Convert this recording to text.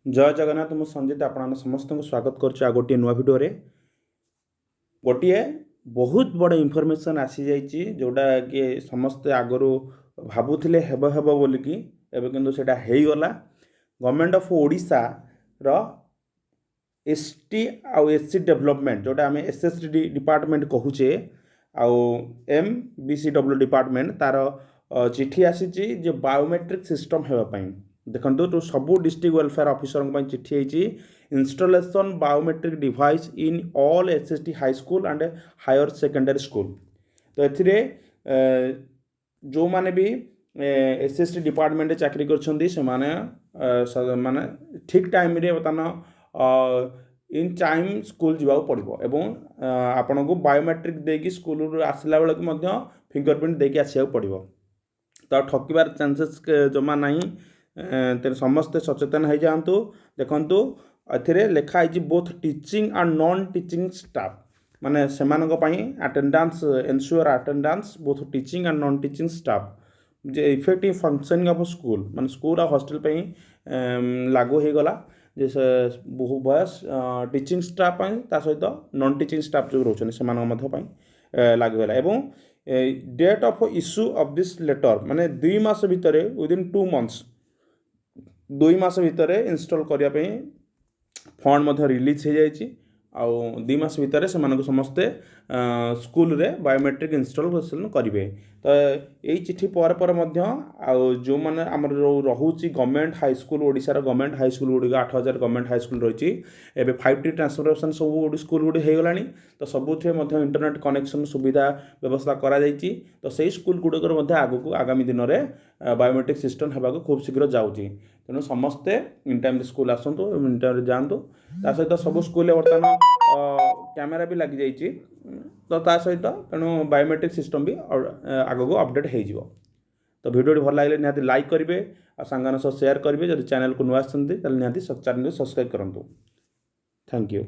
जय जगन्नाथ मु संजीत आपण समस्त को स्वागत करुच्ची आ गोटे नुआ भिडियो गोटे बहुत बड़ इनफॉरमेशन आसी जाइए जोटा कि समस्ते आगु भावुले हेब हेब बोलिकी एवं किंतु सेटा गला गवर्नमेंट ऑफ ओडिशा रो एसटी आउ एससी डेवलपमेंट जोटा आम एसएसडी डिपार्टमेंट कहूचे आउ MBCW डिपार्टमेंट तार चिठी आसी बायोमेट्रिक सिस्टम होगापाई देखो तो सबू डिस्ट्रिक्ट वेलफेयर ऑफिसर चिठी होती installation biometric device in all SSD high school and higher secondary school. तो ए जो माने भी SSD डिपार्टमेंट चाकरी कर माने ठीक टाइम रे बर्तमान इन टाइम स्कूल जावा पड़ो एवं आपन को बायोमेट्रिक देकी स्कूल आसला बेलू फिंगरप्रिंट देकी आसा पड़ो। तो ठकबार चांसेस जमा नहीं तेरे समस्ते सचेतन हो जातु। देखु ए लिखाई both teaching and non teaching staff माने से attendance ensure attendance both teaching and non teaching staff जे इफेक्टिव फंक्शनिंग ऑफ स्कूल माने स्कूल और हॉस्टल लागू हो गला जे बहु बयस टीचिंग स्टाफ सहित नॉन टीचिंग स्टाफ जो रोचे से लागू है एवं date of issue of this letter माने 2 मास भितर विदिन 2 मंथ्स 2 मास भितर इंस्टॉल करने फंड रिलीज हो जाए आउ 2 मास भितर से समस्ते स्कूल रे बायोमेट्रिक इंस्टॉलेशन करेंगे। तो यही चिट्ठी पर जो मैंने आम रोचे गवर्नमेंट हाई स्कूल ओडिशार गवर्नमेंट हाई स्कूल गुड़िक 8000 गवर्नमेंट हाई स्कूल रही है 5T ट्रांसफॉर्मेशन सब स्कूल गुड़ी हो गलानी। तो सबुठ इंटरनेट कनेक्शन सुविधा व्यवस्था करा तो सही स्कूल गुड़िकर आगक आगामी दिन में बायोमेट्रिक सिस्टम होगा खूब शीघ्र जाऊँगी। तेणु समस्ते इन टाइम स्कूल आसतु इन टाइम जातु सहित सब स्कूल बर्तमान कैमेरा भी लग जाइए तो सहित तेणु बायोमेट्रिक सिस्टम भी आगक अपडेट हो। तो वीडियो भल लगे निहाती लाइक करेंगे और सांगन सह शेयर करेंगे। जब चैनल को नुआ आसती निहाती चैनल को सब्सक्राइब करूँ। Thank you.